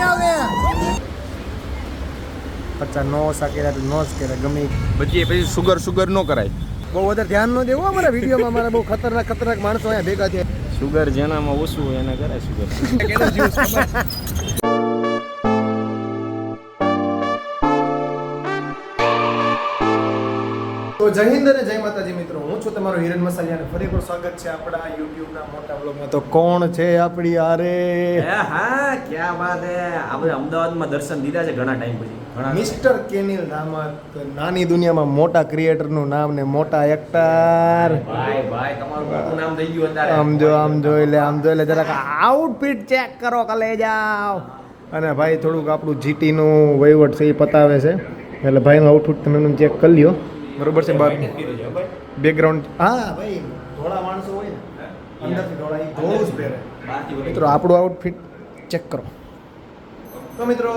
નહીં આવે. પચાસ નો સાકેલા તો નો જ કહેવાય ગમે પછી સુગર નો કરાય. બહુ વધારે ધ્યાન ન દેવું અમારા વિડીયોમાં. અમારા બહુ ખતરનાક માણસો અહીંયા ભેગા થયા. સુગર જેનામાં ઓછું હોય એને કરાય સુગર. તો જય હિન્દ અને જય માતાજી મિત્રો, હું છું તમારો હિરેન મસાલિયા અને ફરી એકવાર સ્વાગત છે આપણા યુટ્યુબના મોટા બ્લોગમાં. તો કોણ છે આપણી આરે? હા ક્યાં વાત હે. આપણે અમદાવાદમાં દર્શન દીધા છે ઘણા ટાઈમ પછી. મિસ્ટર કેનિલ દામત, નાની દુનિયામાં મોટા ક્રિએટરનું નામ ને મોટા એક્ટર. ભાઈ તમારું મોટું નામ થઈ ગયું અત્યારે. આમ જોઈ લે જરાક આઉટફિટ ચેક કરો કે લઈ જાઓ. અને ભાઈ થોડુંક આપણું જીટીનું વહીવટ છે એ પતાવે છે, એટલે ભાઈનું આઉટફિટ તમે એનું ચેક કરી લ્યો. બરોબર છે. બેકગ્રાઉન્ડ હા ભાઈ ધોળા માણસો હોય ને અંદરથી ધોળા, એ ધોળું જ પહેરે. મિત્રો આપણું આઉટફિટ ચેક કરો. તો મિત્રો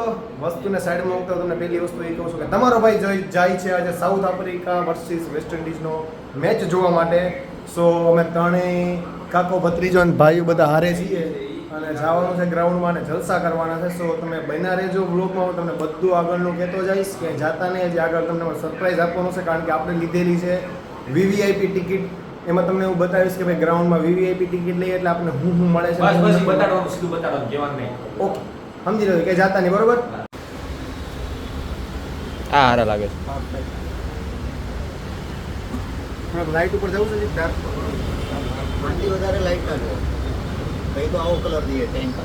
વસ્તુને સાઈડમાં મૂકતા તમને પહેલી વસ્તુ એ કહું છું કે તમારો ભાઈ જાય છે આજે સાઉથ આફ્રિકા વર્સિસ વેસ્ટ ઇન્ડિઝનો મેચ જોવા માટે. સો અમે ત્રણેય કાકો ભત્રીજો અને ભાઈઓ બધા હારે છીએ અને જવાનું છે ગ્રાઉન્ડમાં અને જલસા કરવાના છે. સો તમે બન્યા રહેજો બ્લોગમાં. હું તમને બધું આગળનું કહેતો જઈશ કે જાતા નહીં, હજી આગળ તમને સરપ્રાઈઝ આપવાનું છે, કારણ કે આપણે લીધેલી છે વીવીઆઈપી ટિકિટ. એમાં તમને હું બતાવીશ કે ભાઈ ગ્રાઉન્ડમાં વીવીઆઈપી ટિકિટ લઈએ એટલે આપણે હું મળે છે. ઓકે સમજી લો કે જાતા નહીં. બરોબર. હા હારા લાગે છે. લાઈટ ઉપર જવું છે ડાર્ક વધારે લાઈટ ના લો. કઈ તો આવો કલર દઈએ ટેન્ક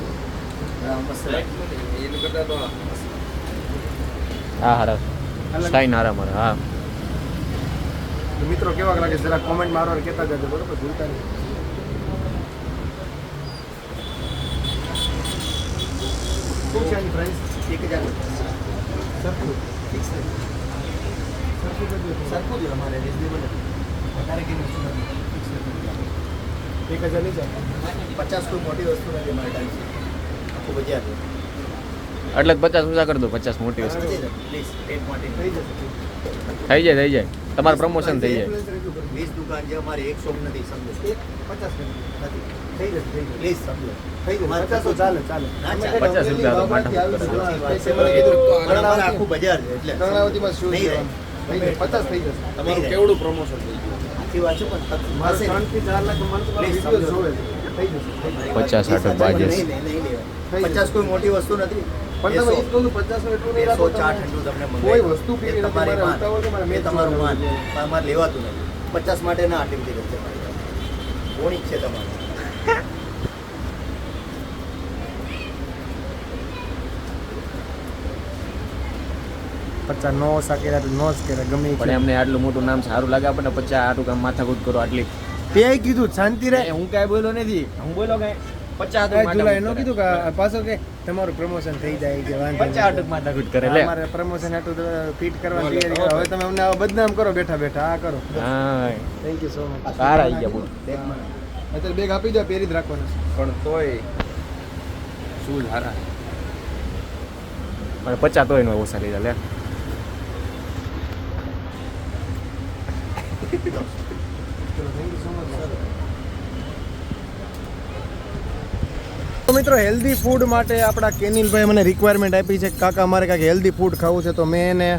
મસ્ત લાઈટ એનું કરતા તો હા હારા સાઈન હારા મારે. હા મિત્રો કેવા લાગે જરા કોમેન્ટ મારવા કહેતા જજો. બરોબર, ભૂલતા નહીં. શું છે આની પ્રાઇસ? 1000 સરખું ફિક્સ સરખું જ અમારે રિઝનેબલ વધારે કે ફિક્સ 1000 લઈ જાય. 50 કોઈ મોટી વસ્તુ નથી અમારે ટાઈમ આખું બજાર એટલે 50 ઊંચા કરી દો. 50 મોટી વસ્તુ પ્લીઝ પેટ માટે થઈ જશે. થઈ જાય. તમારું પ્રમોશન થઈ જાય. 20 દુકાન જે અમારે એક શોપ નથી, સમજો 50 નથી થઈ જશે. પ્લીઝ સમજો થઈ જશે. 50 તો ચાલે. ના 50 રૂપિયા તો માટે આખું બજાર છે એટલે કર્ણાવતીમાં શું નહીં છે? 50 થઈ જશે. તમારું કેવડું પ્રમોશન થઈ ગયું? સાચી વાત છે, પણ મારે 3 થી 4 લાખ માણસો મારા Please, વિડીયો સમજો. જોવે છે. થઈ જશે. 50 60 બાજેસ. નહીં લેવાય. 50 કોઈ મોટી વસ્તુ નથી. પણ તમે એ જ કહું છું 50 નું એટલું નહીં રાખો. 104 ઠંડુ તમને કોઈ વસ્તુ પીવી નથી. તમારી મારે ઉતાવળ છે, મારે મેં મેચ તમારું જોવાનું માન છે. તમારે લેવાતું નથી. 50 માટે ના આટલી બધી રસ્તે મારી કોણી છે તમારે. પચાસ નો સાકેલા તો નો જ કહેવાય ગમે એ પણ એમને આટલું મોટું નામ સારું લાગે આપણને. 50 આટલું કામ માથાકૂટ કરો આટલી. તે કીધું શાંતિ રહે. હું કાંઈ બોલ્યો નથી. હું બોલ્યો કાંઈ 50 જુલાઈ એનો કીધું કે પાછો કે તમારું પ્રમોશન થઈ જાય કે વાંધો 50 આટલું માથાકૂટ કરે લે. અમારે પ્રમોશન આટલું ફિટ કરવાની તૈયારી કરો. હવે તમે અમને આવા બદનામ કરો બેઠા આ કરો. હા થેન્ક યુ સો મચ. સારા આવી ગયા બોલ. અત્યારે બેગ આપી દો, પહેરી જ રાખવાના છે. પણ તોય શું હારા મને 50 તોય નો ઓછા લીધા લે. તો મિત્રો હેલ્ધી ફૂડ માટે આપણા કેનિલભાઈ મને રિક્વાયરમેન્ટ આપી છે, કાકા મારે કાંઈક હેલ્ધી ફૂડ ખાવું છે. તો મેં એને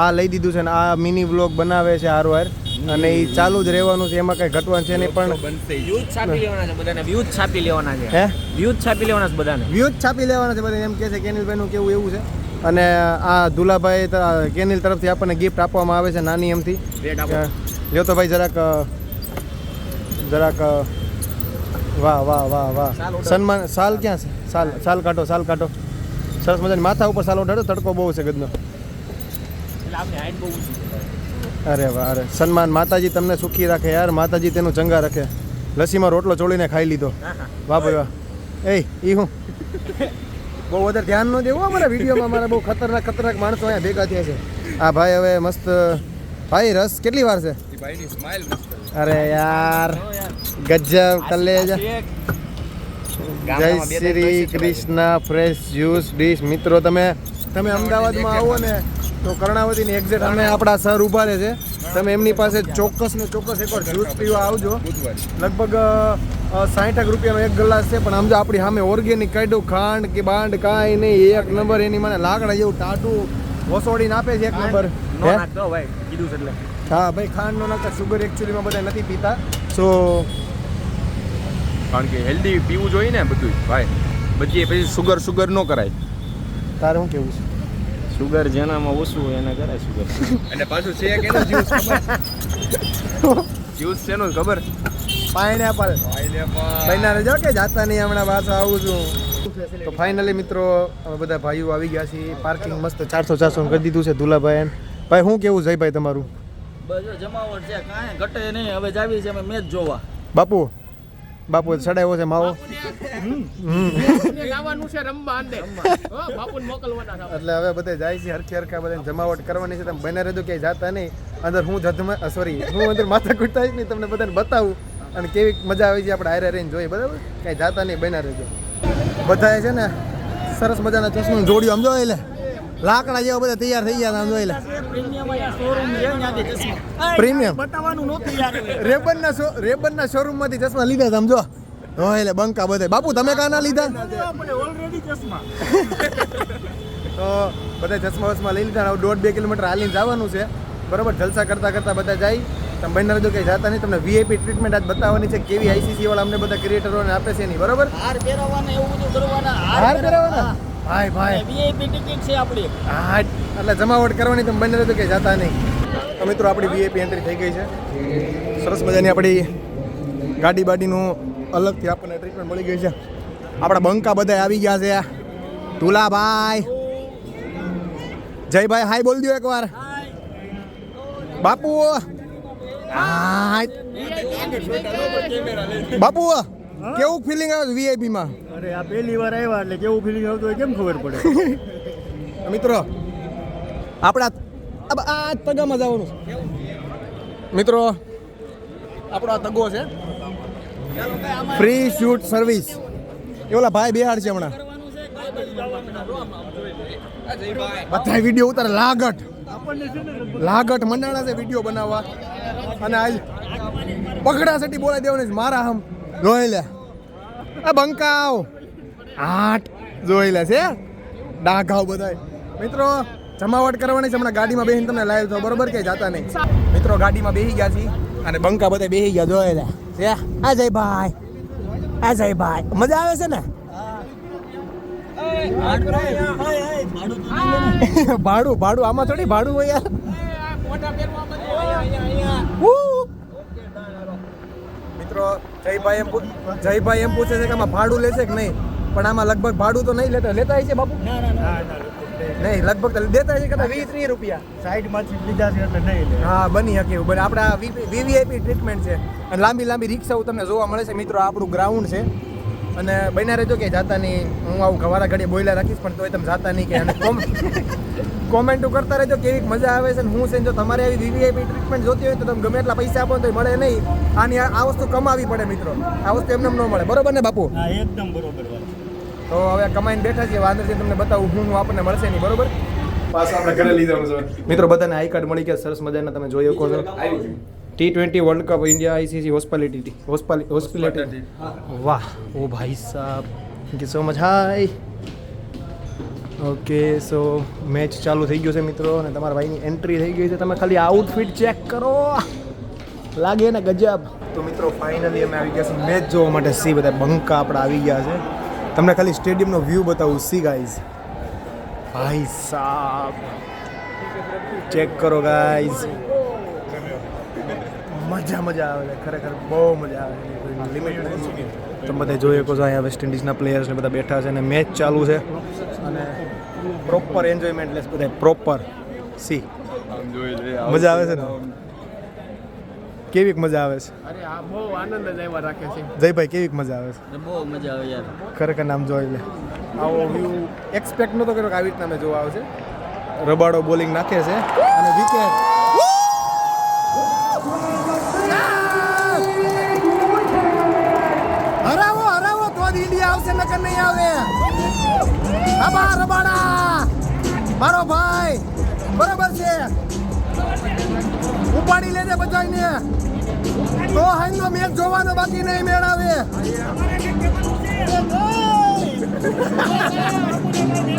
આ લઈ દીધું છે ને આ મિની વ્લોગ બનાવે છે હારવાર, અને એ ચાલુ જ રહેવાનું છે. એમાં કાંઈ ઘટવાનું છે નહીં. પણ વ્યૂઝ છાપી લેવાના છે બધાને. વ્યૂઝ છાપી લેવાના છે. હે વ્યૂઝ છાપી લેવાના છે બધાને. વ્યૂઝ છાપી લેવાના છે બધા. એમ કહે છે કેનિલભાઈનું કેવું એવું છે. અને આ દુલાભાઈ કેનિલ તરફથી આપણને ગિફ્ટ આપવામાં આવે છે નાની એમથી. જો તો ભાઈ જરાક વાહ સન્માન. સાલ ક્યાં છે? સાલ કાઢો. સરસ મજાની માથા ઉપર સાલ ઓઢાડો. તડકો બહુ છે ગદનો. અરે વાહ. અરે સન્માન. માતાજી તમને સુખી રાખે યાર. માતાજી તેનું ચંગા રાખે. લસ્સીમાં રોટલો ચોળીને ખાઈ લીધો. વાહ ભાઈ વાહ. ઈ હું બહુ વધારે ધ્યાન ન દેવું અમારા વિડીયોમાં. અમારા બહુ ખતરનાક માણસો અહીંયા ભેગા થયા છે. આ ભાઈ હવે મસ્ત. ભાઈ રસ કેટલી વાર છે? અરે યાર ગજબ કલેજા. જય Shri Krishna. Fresh juice dish. મિત્રો તમે અમદાવાદમાં આવો ને તો કર્ણાવતીની એક્ઝેક્ટ અમે આપણા સર ઊભા રહે છે તમે એમની પાસે ચોક્કસ ને ચોક્કસ એકવાર જ્યુસ પીવા આવજો. લગભગ 60 રૂપિયાનો એક ગ્લાસ છે, પણ આમ જો આપણી સામે ઓર્ગેનિક કાઢ્યું, ખાંડ કે બાંડ કાંઈ નહીં, એક નંબર. એની મને લાકડા જેવું ટાટું વસોડીને આપે છે, એક નંબર. નો નાખતો ભાઈ, કીધું છે એટલે. હા ભાઈ, ખાંડ નો નાખતા. સુગર એકચ્યુઅલીમાં બધા નથી પીતા, સો કારણ કે હેલ્ધી પીવું જોઈએ ને બધું ભાઈ. બધી પછી સુગર ન કરાય. તારે શું કેવું છે? સુગર જેનામાં ઓછું હોય એને કરાય સુગર. અને પાછું છે કે જ્યુસ જ્યુસ છે નું ખબર? પાઇનેપલ બન્યા રહેજો કે જાતા નહીં, હમણાં પાછા આવું છું. તો ફાઇનલી મિત્રો અમે બધા ભાઈઓ આવી ગયા છીએ. પાર્કિંગ મસ્ત 400 કરી દીધું છે દુલાભાઈ. ભાઈ શું કેવું જય ભાઈ તમારું? બસ જમાવટ છે, કાંઈ ઘટે નહીં. હવે જાવી છે અમે મેચ જોવા. બાપુ ચડાવ્યો છે માવો લાવવાનું છે રમવા અંદે બાપુને મોકલવાના એટલે હવે બધે જાય છે હરખી હરખા બધાને જમાવટ કરવાની છે. તમે બને રહેજો ક્યાંય જાતા નહીં. અંદર હું હું અંદર માથા કૂટતા જ નહીં, તમને બધાને બતાવું અને કેવી મજા આવી છે આપણે હારે રહીને જોઈએ. બરાબર, ક્યાંય જાતા નહીં, બના રહેજો. બધાએ છે ને સરસ મજાના ચશ્માની જોડીઓ આમ જો એટલે લાકડા જેવા બધા તૈયાર થઈ ગયા. આમ જોઈ લે પ્રીમિયમ અહીંયા શોરૂમ છે ત્યાંથી ચશ્મા. પ્રીમિયમ બતાવવાનું નહોતું યાર. રેબનના શોરૂમમાંથી ચશ્મા લીધા તમે જો. એટલે બંકા બધે. બાપુ તમે કાં ના લીધા? આપણે ઓલરેડી ચશ્મા. તો બધા ચશ્મા લઈ લીધા. હવે 1.5-2 કિલોમીટર હાલીને જવાનું છે. બરાબર, જલસા કરતા કરતા બધા જાય. તમે બને રહેજો કંઈ જાતા નહીં. તમને વીઆઈપી ટ્રીટમેન્ટ આજ બતાવવાની છે, કેવી આઈસીસી વાળા અમને બધા ક્રિએટરોને આપે છે એની. બરાબર, હાર પહેરવાના એવું બધું કરવાના. હાર પહેરવાના? ભાઈ વીઆઈપી ટિકિટ છે આપણી. હા, એટલે જમાવટ કરવાની. તમે બને રહેજો કંઈ જાતા નહીં. તો મિત્રો આપણી વીઆઈપી એન્ટ્રી થઈ ગઈ છે. સરસ મજાની આપણી ગાડી બાડીનું અલગથી આપણને ટ્રીટમેન્ટ મળી ગઈ છે. આપણા બંકા બધા આવી ગયા છે. તુલાભાઈ, જયભાઈ હાય બોલ દો એકવાર. બાપુ બાપુ કેવું ફિલિંગ આવે છે વીઆઈપી માં? અરે આ પહેલી વાર આવ્યા એટલે કેવું ફિલિંગ આવતું હોય કેમ ખબર પડે? મિત્રો આપણા આ તગામાં જવાનું છે. મિત્રો આપણો આ તગો છે, ફ્રી શૂટ સર્વિસ. એ ઓલા ભાઈ બિહાર છે હમણાં, બધા વિડીયો ઉતારે. લાગટ મંડાણા છે વિડીયો બનાવવા. અને આજ પગડા સટી બોલાવી દેવાની મારા હમ જોઈ લે. આ બંકાવ આઠ જોઈ લે છે ડાઘાવ બધાય. મિત્રો જમાવટ કરવાની છે. હમણાં ગાડીમાં બેસીને તમને લાઈવ થો. બરોબર, કે જાતા નહીં. મિત્રો ગાડીમાં બેસી ગયા છીએ અને બંકા બધા બેસી ગયા. જોઈ લે છે આ જયભાઈ, આ જયભાઈ. મજા આવે છે ને? ભાડું આમાં થોડી ભાડું હોય યાર. મિત્રો જયભાઈ એમ પૂછે છે કે આમાં ભાડું લેશે કે નહીં, પણ આમાં લગભગ ભાડું તો નહીં લેતા હોય છે બાપુ. નહીં, લગભગ દેતા છે કદાચ 20-30 રૂપિયા સાઈડમાંથી લીધા છે એટલે નહીં લે. હા, બની શકે એવું. આપણે આ વીવીઆઈપી ટ્રીટમેન્ટ છે અને લાંબી લાંબી રિક્ષાઓ તમને જોવા મળે છે. મિત્રો આપણું ગ્રાઉન્ડ છે અને બન્યા રહેજો કે જાતા નહીં. હું આવું ઘવારા ઘડીએ બોયલા રાખીશ, પણ તોય તમે જાતા નહીં. કે અને કોમેન્ટો કરતા રહેજો કેવી મજા આવે છે. હું છે જો તમારે આવી વીવીઆઈપી ટ્રીટમેન્ટ જોતી હોય તો તમે ગમે એટલા પૈસા આપો તો મળે નહીં. આની આ વસ્તુ કમાવી પડે મિત્રો. આ વસ્તુ એમને ન મળે. બરોબર ને બાપુ? હા, એકદમ બરોબર વાત. તો હવે કમાઈને બેઠા છીએ. વાંધો છે તમને બતાવું હું આપણને મળશે નહીં. બરોબર, પાછું આપણે ઘરે લીધા છે. મિત્રો બધાને આઈ કાર્ડ મળી ગયા સરસ મજાના. તમે જોઈ શકો છો. T20 world cup India ICC hospitality. વાહ, ઓ ભાઈ સાહેબ, thank you so much. Hi. Okay, so match ચાલુ થઈ ગયો છે મિત્રો અને તમારા ભાઈની એન્ટ્રી થઈ ગઈ છે. તમે ખાલી આઉટફિટ ચેક કરો, લાગે ને ગજબ. તો મિત્રો ફાઇનલી અમે આવી ગયા છીએ મેચ જોવા માટે. સી બધા બંકા આપણા આવી ગયા છે. તમને ખાલી સ્ટેડિયમનો વ્યૂ બતાવું. સી ગાઈઝ, ભાઈ સાહેબ ચેક કરો ગાઈઝ. મજા આવે છે ખરેખર, બહુ મજા આવે છે. લિમિટ નથી. તમે બધા જોઈ શકો છો અહીંયા વેસ્ટ ઇન્ડિઝના પ્લેયર્સ ને બધા બેઠા છે અને મેચ ચાલુ છે અને પ્રોપર એન્જોયમેન્ટ લેસ બધા પ્રોપર. સી મજા આવે છે ને? કેવીક મજા આવે છે? અરે આ બહુ આનંદ જ આવ્યા રાખે છે. જયભાઈ કેવીક મજા આવે છે? બહુ મજા આવે યાર. ખરેખર નામ જોઈ લે. આવો વ્યૂ એક્સપેક્ટ નહોતો કર્યો કે આવી રીતના મેં જોવા આવશે. રબાડો બોલિંગ નાખે છે અને વિકેટ. હરાવો તો જ ઇન્ડિયા આવશે, નકર નહીં આવે. રબાડા મારો ભાઈ બરોબર છે. ઉપાડી લેજે બધાને તો હાઈનો મેચ જોવાનો બાકી નહીં મેળાવે.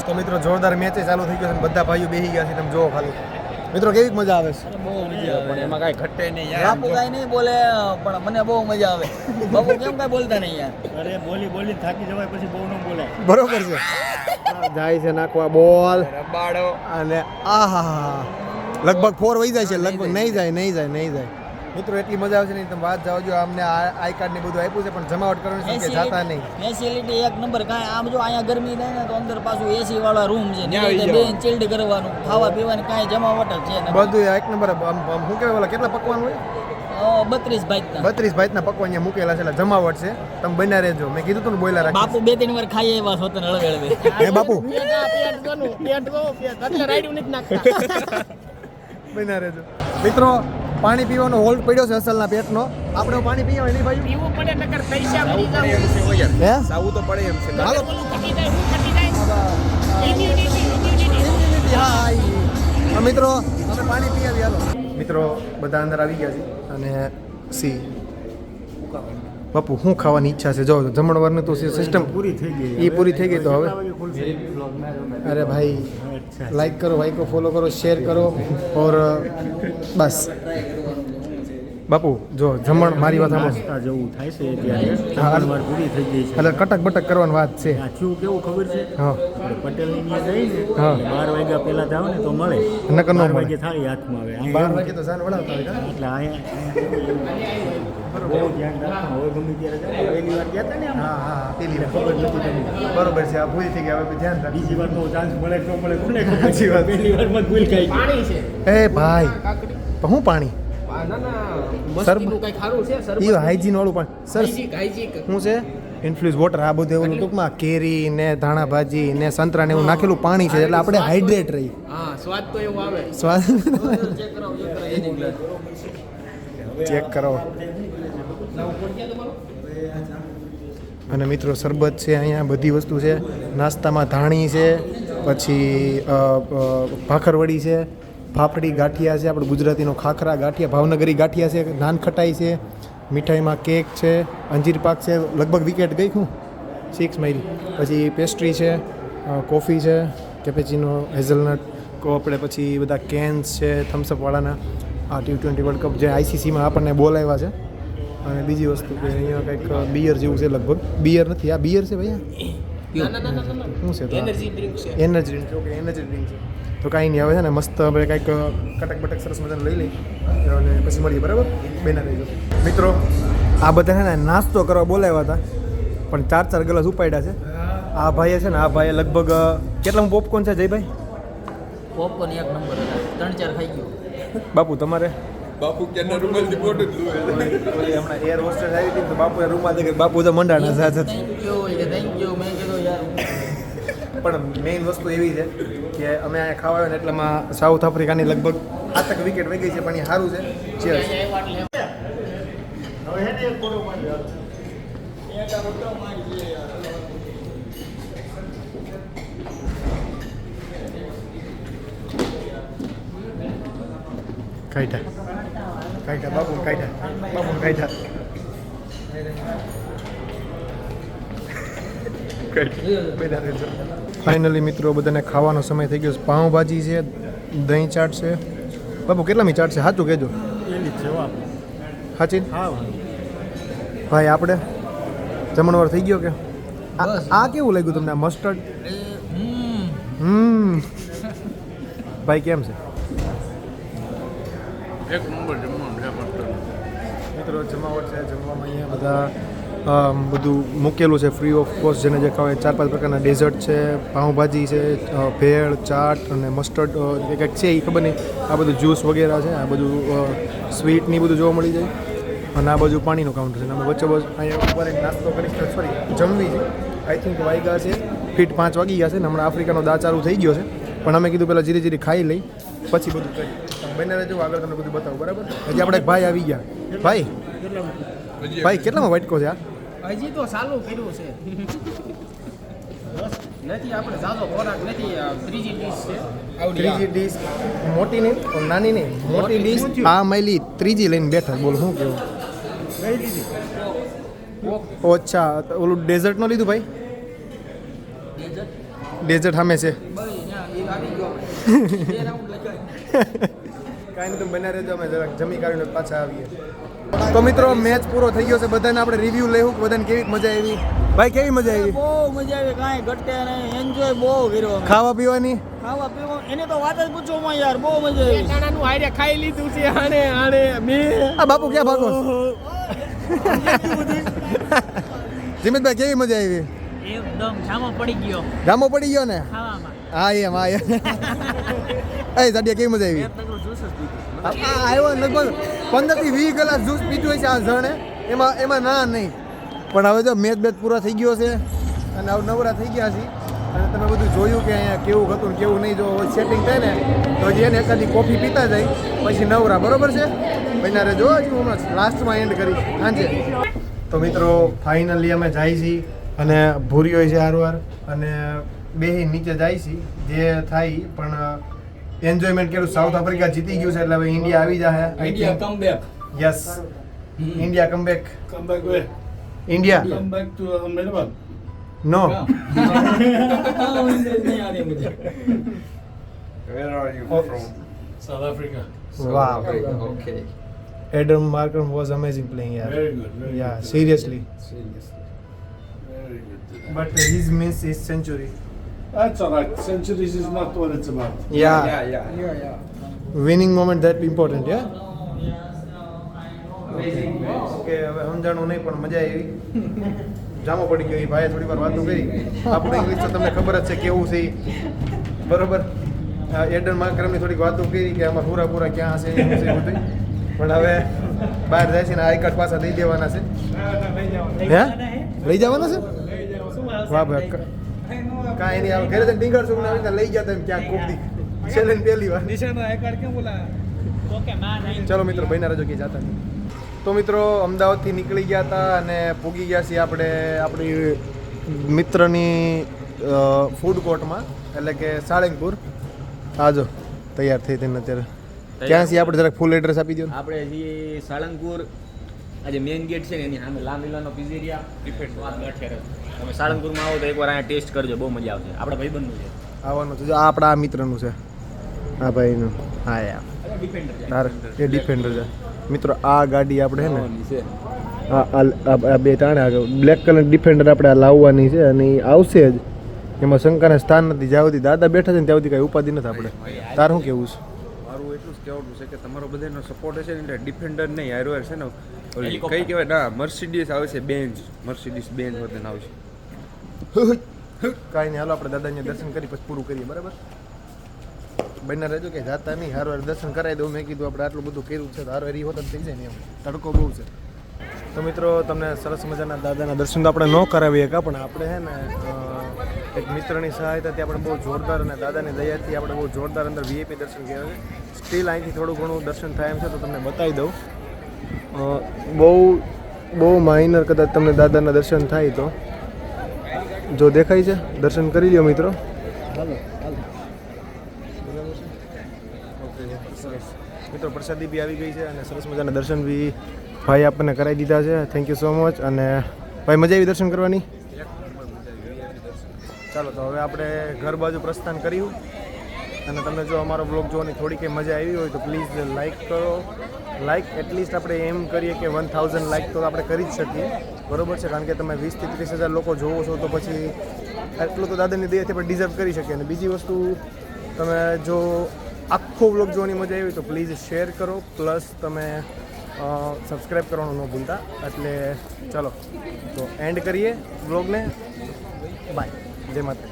તો મિત્રો જોરદાર મેચ ચાલુ થઈ ગયો છે બધા ભાઈઓ બેસી ગયા છે તમે જોવો ખાલી મિત્રો કેવી મજા આવે છે. બહુ મજા આવે. પણ એમાં કાંઈ ઘટે નહીં યાર. બાપુ કાંઈ નહીં બોલે પણ મને બહુ મજા આવે. બાપુ કેમ કાંઈ બોલતા નહીં યાર? અરે બોલી થાકી જવાય પછી બહુ ન બોલે. બરોબર છે. જાય છે નાખવા બોલ રબાડો. અને આહા લગભગ 4 વહી જાય છે લગભગ નહીં જાય મિત્રો એટલી મજા આવશે નહીં તમે વાત જાઓ જો અમને આઈ કાર્ડ ને બધું આપ્યું છે પણ જમાવટ કરવાની સંખ્યા જાતા નહીં. ફેસિલિટી એક નંબર. કાંઈ આમ જો અહીંયા ગરમી થાય ને તો અંદર પાછું એસી વાળા રૂમ છે. ન્યા આવી બે ચિલ્ડ કરવાનું ખાવા પીવાની કાંઈ જમાવટ જ છે નહીં. બધું એક નંબર આમ શું કહેવાય ઓલા કેટલા પકવાન હોય 32 બાઈકના 32 ભાઈના પકવાન અહીંયા મૂકેલા છે એટલે જમાવટ છે તમે બન્યા રહેજો મેં કીધું તું ને બોયલા રાખી બાપુ 2-3 વાર ખાઈએ એવા હોત ને હળવે હળવે. હે બાપુ બન્યા રહેજો મિત્રો પાણી પીવાનો હોલ્ડ પડ્યો છે અસલના પેટનો આપણે પાણી પીવા નહીં ભાઈ પીવું પડે નકર પૈસા મરી જાવ. એમ છે હોય યાર. હે સાવું તો પડે એમ છે. હાલો ઓલું ઘટી જાય, શું ઘટી જાય? Immunity. હા મિત્રો અમે પાણી પી આવી હાલો મિત્રો બધા અંદર આવી ગયા છે અને સી બાપુ શું ખાવાની ઈચ્છા છે જો જમણવારની તો સિસ્ટમ પૂરી થઈ ગઈ તો હવે અરે ભાઈ લાઈક કરો ભાઈ को फॉलो करो शेयर करो और बस બાપુ જો જમણ મારી વાત સાંભળો જેવું થાય છે ત્યારે હા. જમણવાર પૂરી થઈ ગઈ છે. એટલે કટક બટક કરવાની વાત છે આ થયું કેવું ખબર છે હા આપણે પટેલની ત્યાં જઈએ ને હા. એટલે 12 વાગ્યા પહેલા જાવ ને તો મળે. નકર ન 12 મળે. વાગે થાળી હાથમાં આવે. અહીંયા 12 વાગે તો જાન વળાવતા હોય ને. એટલે અહીંયા બહુ ધ્યાન રાખવાનું. હવે ગમે ત્યારે જાઓ. પહેલી વાર ગયા હતા ને હા હા પેલી વાર ખબર નથી તમને. બરોબર છે આ ભૂલ થઈ ગઈ હવે ધ્યાન રાખ બીજી વાર તો ચાન્સ મળે કે ન મળે કોને ખબર. સાચી વાત. પહેલી વારમાં જ ભૂલ ખાઈ ગઈ. પાણી છે. એ ભાઈ પણ હું પાણી ના ના સરબ- મસ્તીનું કંઈ ખારું છે સરબત. એ હાઇજીન વાળું પણ સર હાઈજીક. શું છે ઇન્ફ્લુઝ વોટર આ બધું એવું ટૂંકમાં કેરી ને ધાણા ભાજી ને સંતરા ને એવું નાખેલું પાણી છે એટલે આપણે હાઇડ્રેટ રહી હા સ્વાદ તો એવો આવે. સ્વાદ ચેક કરો એની ગ્લાસ. ચેક કરો અને મિત્રો શરબત છે અહીંયા બધી વસ્તુ છે નાસ્તામાં ધાણી છે પછી ભાખરવડી છે ફાફડી ગાંઠિયા છે આપણે ગુજરાતીનો ખાખરા ગાંઠિયા ભાવનગરી ગાંઠિયા છે નાન ખટાઈ છે મીઠાઈમાં કેક છે અંજીર પાક છે લગભગ વિકેટ ગઈ હું 6 મારી પછી પેસ્ટ્રી છે કોફી છે કેપેચીનો હેઝલનટ આપણે પછી બધા કેન્સ છે થમ્સઅપ વાળાના આ T20 વર્લ્ડ કપ જે ICCમાં આપણને બોલાવ્યા છે અને બીજી વસ્તુ કે અહીંયા કંઈક બિયર જેવું છે લગભગ બિયર નથી આ બિયર છે ભૈયા ના શું છે એનર્જી ડ્રિંક છે. Energy drink okay energy drink છે તો કાંઈ નહીં આવે છે ને મસ્ત આપણે કંઈક કટક બટક સરસ મજાનું લઈ લઈ અને પછી મળીએ બરાબર બેના રહેજો મિત્રો આ બધા છે ને નાસ્તો કરવા બોલાવ્યા હતા પણ 4 ગ્લાસ ઉપાડ્યા છે આ ભાઈએ છે ને આ ભાઈએ લગભગ કેટલામાં પોપકોર્ન છે જયભાઈ પોપકોર્ન એક નંબર હતા. 3-4 ખાઈ ગયો. બાપુ તમારે બાપુ ક્યારના રૂમાલથી મોઢું જ ધોવે. હમણાં એર હોસ્ટેલ આવી હતી તો બાપુએ રૂમમાં દે બાપુ તો મંડાણા સાથે થેન્ક યુ મેં કીધું યાર પણ મેઇન વસ્તુ એવી છે કે અમે અહીંયા ખાવા આવ્યા ને એટલામાં સાઉથ આફ્રિકાની લગભગ 8 વિકેટ વહી ગઈ છે પણ એ સારું છે Cheers. કાઢ્યા બાપુ કાઢ્યા ફાઇનલી મિત્રો બધાને ખાવાનો સમય થઈ ગયો છે પાઉંભાજી છે દહીં ચાટ છે બાપુ કેટલામી ચાટ છે સાચું કહેજો એની જ છે હો આપણે. સાચી હા ભાઈ આપણે જમણવાર થઈ ગયો કે બસ. આ કેવું લાગ્યું તમને મસ્ટર્ડ ભાઈ કેમ છે એક નંબર જમવાનું છે મસ્ત. મિત્રો જમાવટ છે જમવામાં અહીંયા બધા બધું મૂકેલું છે ફ્રી ઓફ કોસ્ટ જેને જે ખાવે 4-5 પ્રકારના ડેઝર્ટ છે પાઉંભાજી છે ભેળ ચાટ અને મસ્ટર્ડ કંઈક છે એ ખબર નહીં આ બધું જ્યુસ વગેરે છે આ બધું સ્વીટની બધું જોવા મળી જાય અને આ બાજુ પાણીનું કાઉન્ટર છે અને અમે વચ્ચે અહીંયા ઉપર એક નાસ્તો કરી સોરી જમવી છે આઈ થિંક વાગ્યા છે ફીટ 5 વાગી ગયા છે ને હમણાં આફ્રિકાનો દા ચાલુ થઈ ગયો છે પણ અમે કીધું પહેલાં ધીરે ખાઈ લઈ પછી બધું કરી બંને રહેજો આગળ તમને બધું બતાવું બરાબર હજી આપણે એક ભાઈ આવી ગયા ભાઈ કેટલામાં વાટકો છે આ હજી તો ચાલુ કર્યું છે. નથી આપણે ઝાઝો ખોરાક નથી ત્રીજી ડીશ છે ત્રીજી ડીશ મોટી નહીં પણ નાની નહીં મોટી ડીશ આ મળી ત્રીજી લઈને બેઠા બોલ શું કેવું અચ્છા તો ઓલું ડેઝર્ટ નો લીધું ભાઈ ડેઝર્ટ સામે છે કાંઈ નહીં તમે બના રહેજો અમે જરાક જમી કાઢીને પાછા આવીએ તો મિત્રો મેચ પૂરો થઈ ગયો છે બધાને આપણે રિવ્યૂ લેવું કે બધાને કેવી મજા આવી ભાઈ કેવી મજા આવી બહુ મજા આવી, કાંઈ ઘટે નહીં, એન્જોય બહુ કર્યો અમે. ખાવા પીવાની ખાવા પીવા એની તો વાત જ પૂછો માં યાર, બહુ મજા આવી. દાણાનું હારે ખાઈ લીધું છે આને મેં આ બાપુ ક્યાં ભાગો જીમિતભાઈ કેવી મજા આવી એકદમ જામો પડી ગયો જામો પડી ગયો ને ખાવામાં. હા એમ હા એમ એ સાડિયા કેવી મજા આવી આવ્યો લગભગ 15 થી 20 કલાક જ્યુસ પીધું હોય છે આ જણે એમાં ના નહીં પણ હવે જો મેચ બેચ પૂરા થઈ ગયો છે અને હવે નવરા થઈ ગયા છે અને તમે બધું જોયું કે અહીંયા કેવું હતું ને કેવું નહીં જો સેટિંગ થાય ને તો હજી એને એકાદી કોફી પીતા જાય પછી નવરા બરોબર છે બન્યા રહેજો હજી હમણાં લાસ્ટમાં એન્ડ કરી સાંજે તો મિત્રો ફાઇનલી અમે જાય છીએ અને ભૂરીઓ છે હારવાર અને બે નીચે જાય છે જે થાય પણ એન્જોયમેન્ટ કર્યું સાઉથ આફ્રિકા જીતી ગયું છે એટલે હવે ઇન્ડિયા આવી જાય India come back. Yes India come back Come back where? India Come back to Melbourne. No Where are you from? South Africa. Wow Okay. Adam Markram was amazing playing યાર Very good. Very yeah good. Seriously Very good. But his miss his century That's all right. Centuries is not what it's about. Yeah Yeah. Winning moment that important yeah okay હવે સમજાણું નહીં પણ મજા આવી જામો પડી ગયો એ ભાઈએ થોડી વાર વાતો કરી આપણું ઇંગ્લિશ તો તમને ખબર જ છે કેવું છે ઈ. બરોબર એડન માર્કરમની થોડીક વાતો કરી કે આમાં પૂરા ક્યાં હશે એવું છે બધું પણ હવે બહાર જાય છે ને આઈ કાર્ડ પાછા દઈ દેવાના છે હે લઈ જવાના છે વાહ ભાઈ કાંઈ નહીં આવે ઘરે જઈને ટીંગાડશું ને આવી રીતે લઈ ગયા તમે ક્યાંક કોકદી છેલ્લે ને પહેલી વાર ચલો મિત્રો બહેના રજો કે જાતા નહીં તો મિત્રો અમદાવાદથી નીકળી ગયા હતા અને પૂગી ગયા છીએ આપણે આપણી મિત્રની ફૂડ કોર્ટમાં એટલે કે સાળંગપુર આજો તૈયાર થઈ થઈને અત્યારે ક્યાં છીએ આપણે જરાક ફૂલ એડ્રેસ આપી દો આપણે જે સાળંગપુર આ જે મેઇન ગેટ છે ને એની સામે લાંબીલાનો પિઝેરિયા ડિફેન્સ સ્વાદ ગાંઠિયા તમે સાળંગપુરમાં આવો તો એકવાર અહીંયા ટેસ્ટ કરજો બહુ મજા આવશે આપણા ભાઈબંધનું છે આવવાનું છે જો આ આપણા આ મિત્રનું છે આ ભાઈનું હા યાર ડિફેન્ડર છે તાર એ ડિફેન્ડર છે મિત્રો આ ગાડી આપણે હે ને આ બે ટાણે આગળ બ્લેક કલર ડિફેન્ડર આપણે આ લાવવાની છે અને ઈ આવશે જ એમાં શંકાને સ્થાન નથી જ્યાં સુધી દાદા બેઠા છે ને ત્યાં સુધી કાંઈ ઉપાધિ નથી આપણે તાર શું કેવું છે મારું એટલું જ કહેવાનું છે કે તમારો બધાનો સપોર્ટ હશે ને એટલે ડિફેન્ડર નહીં હારવાર છે ને ઓલી કઈ કહેવાય ના મર્સિડીઝ આવશે મર્સિડીઝ બેન્ઝ વતન આવશે કાંઈ નહીં હાલો આપણે દાદાને દર્શન કરી પછી પૂરું કરીએ બરાબર બને રહેજો કે જાતા નહીં હારવાર દર્શન કરાવી દઉં મેં કીધું આપણે આટલું બધું કર્યું છે તો હારવાર હોત થઈ જાય ને એમ તડકો બહુ છે તો મિત્રો તમને સરસ મજાના દાદાના દર્શન તો આપણે ન કરાવીએ કા પણ આપણે છે ને એક મિત્રની સહાયતાથી આપણે બહુ જોરદાર અને દાદાની દયાથી આપણે બહુ જોરદાર અંદર વીઆઈપી દર્શન કર્યા છે સ્ટીલ અહીંથી થોડું ઘણું દર્શન થાય એમ છે તો તમને બતાવી દઉં બહુ માઇનર કદાચ તમને દાદાના દર્શન થાય તો જો દેખાય છે દર્શન કરી લ્યો મિત્રો મિત્રો પ્રસાદી બી આવી ગઈ છે અને સરસ મજાના દર્શન બી ભાઈ આપણને કરાવી દીધા છે થેન્ક યુ સો મચ અને ભાઈ મજા આવી દર્શન કરવાની ચાલો તો હવે આપણે ઘર બાજુ પ્રસ્થાન કર્યું અને તમને જો અમારો બ્લોગ જોવાની થોડી કંઈ મજા આવી હોય તો પ્લીઝ લાઇક કરો લાઇક એટલીસ્ટ આપણે એમ કરીએ કે 1000 લાઇક તો આપણે કરી જ શકીએ બરોબર છે કારણ કે તમે 20 થી 30 હજાર લોકો જોવો છો તો પછી એટલું તો દાદાની દયાથી પણ ડિઝર્વ કરી શકીએ અને બીજી વસ્તુ તમે જો આખો વ્લોગ જોવાની મજા આવી તો પ્લીઝ શેર કરો પ્લસ તમે સબસ્ક્રાઈબ કરવાનું ન ભૂલતા એટલે ચલો તો એન્ડ કરીએ વ્લોગને બાય જય માતા